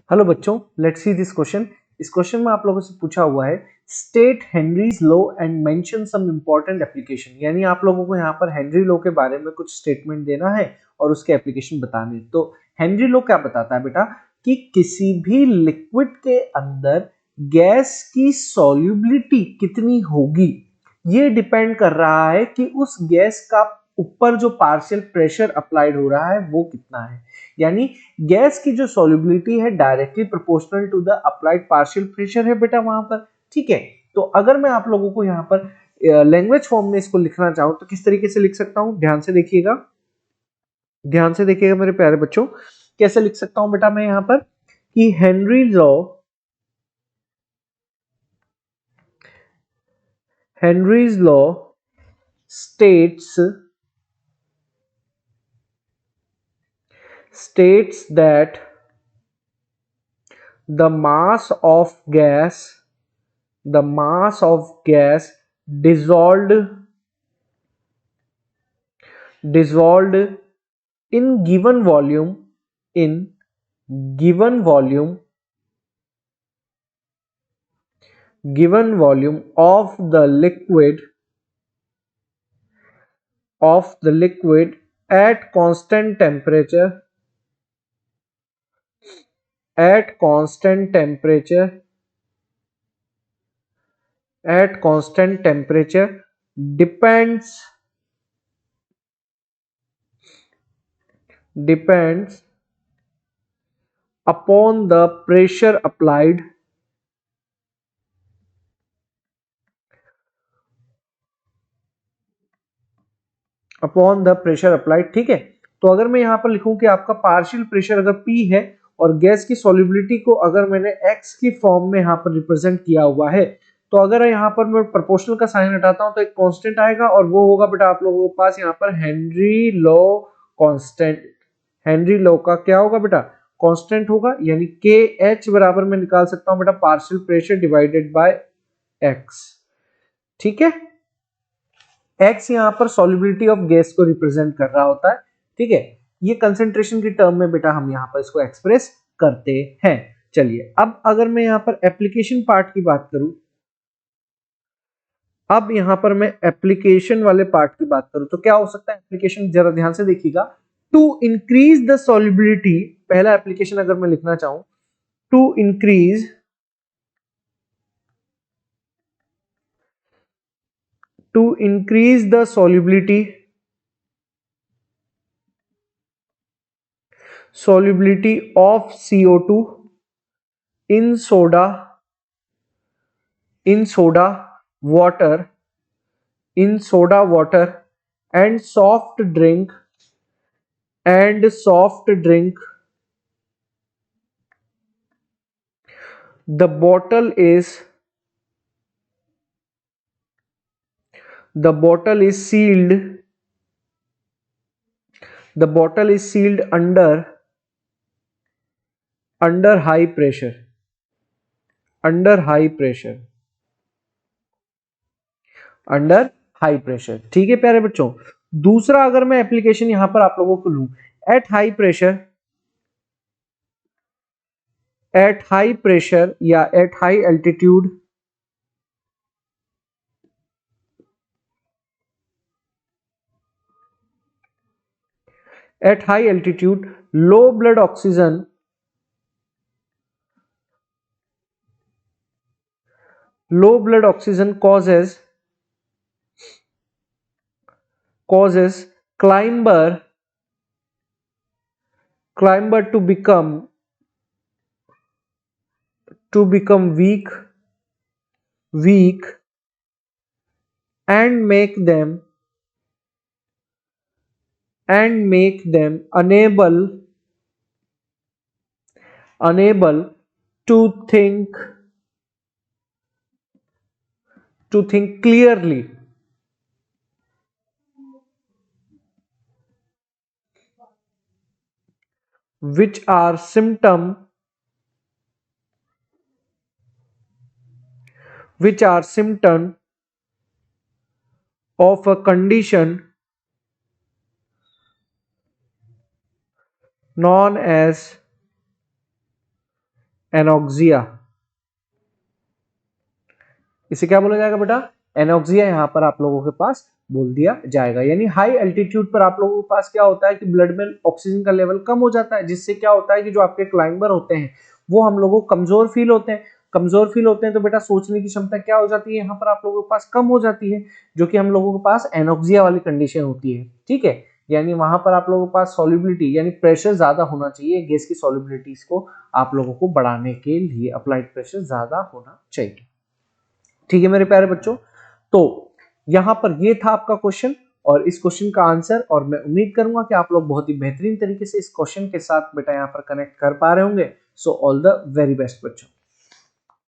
Hello बच्चों, let's see this question. इस question में आप लोगों से पूछा हुआ है state Henry's law and mention some important application, यानी आप लोगों को यहाँ पर हेनरी लॉ के बारे में कुछ स्टेटमेंट देना है और उसके एप्लीकेशन बताने। तो हेनरी लॉ क्या बताता है बेटा कि किसी भी लिक्विड के अंदर गैस की सॉल्युबिलिटी कितनी होगी, ये डिपेंड कर रहा है कि उस गैस का ऊपर जो पार्शियल प्रेशर अप्लाइड हो रहा है वो कितना है। यानी गैस की जो सॉल्युबिलिटी है directly proportional to the applied partial pressure है बेटा वहां पर। ठीक है, तो अगर मैं आप लोगों को यहाँ पर लैंग्वेज फॉर्म में इसको लिखना चाहूं तो किस तरीके से लिख सकता हूं, ध्यान से देखिएगा मेरे प्यारे बच्चों। कैसे लिख सकता हूं बेटा मैं यहाँ पर कि Henry's law states that the mass of gas dissolved in given volume of the liquid at constant temperature depends upon the pressure applied ठीक है। तो अगर मैं यहाँ पर लिखूं कि आपका पार्शियल प्रेशर अगर P है और गैस की सॉल्युबिलिटी को अगर मैंने x की फॉर्म में यहाँ पर रिप्रेजेंट किया हुआ है, तो अगर यहाँ पर मैं प्रोपोर्शनल का साइन हटाता हूं तो एक कांस्टेंट आएगा और वो होगा बेटा आप लोगों के पास यहाँ पर Henry law constant. Henry law का क्या होगा बेटा, कांस्टेंट होगा, यानी के एच बराबर मैं निकाल सकता हूं बेटा partial pressure divided by x. ठीक है, एक्स यहाँ पर सॉल्युबिलिटी ऑफ गैस को रिप्रेजेंट कर रहा होता है। ठीक है, ये कंसेंट्रेशन की टर्म में बेटा हम यहाँ पर इसको एक्सप्रेस करते हैं। चलिए अब अगर मैं यहाँ पर एप्लीकेशन पार्ट की बात करूं, अब यहाँ पर मैं एप्लीकेशन वाले पार्ट की बात करूं तो क्या हो सकता है एप्लीकेशन, जरा ध्यान से देखिएगा। टू इंक्रीज द सॉल्युबिलिटी, पहला एप्लीकेशन अगर मैं लिखना चाहूं, to increase the solubility of CO2 in water and soft drink. The bottle is sealed. The bottle is sealed under high pressure. Under high pressure. ठीक है प्यारे बच्चों, दूसरा अगर मैं एप्लीकेशन यहां पर आप लोगों को लूं, एट हाई प्रेशर या at high altitude, low blood oxygen causes climber to become weak and make them unable to think clearly, which are symptom of a condition known as anoxia, इसे क्या बोला जाएगा बेटा? एनॉक्सिया यहाँ पर आप लोगों के पास बोल दिया जाएगा। यानी हाई एल्टीट्यूड पर आप लोगों के पास क्या होता है कि ब्लड में ऑक्सीजन का लेवल कम हो जाता है, जिससे क्या होता है कि जो आपके क्लाइंबर होते हैं वो हम लोगों को कमजोर फील होते हैं। कमजोर फील होते हैं तो बेटा सोचने की क्षमता क्या हो जाती है यहाँ पर आप लोगों के पास? कम हो जाती है, जो कि हम लोगों के पास एनॉक्सिया वाली कंडीशन होती है। ठीक है, यानी वहां पर आप लोगों के पास सॉल्युबिलिटी यानी प्रेशर ज्यादा होना चाहिए, गैस की सॉल्युबिलिटीज को आप लोगों को बढ़ाने के लिए अप्लाइड प्रेशर ज्यादा होना चाहिए। ठीक है मेरे प्यारे बच्चों, तो यहां पर ये था आपका क्वेश्चन और इस क्वेश्चन का आंसर, और मैं उम्मीद करूंगा कि आप लोग बहुत ही बेहतरीन तरीके से इस क्वेश्चन के साथ बेटा यहां पर कनेक्ट कर पा रहे होंगे। So all the very best बच्चों।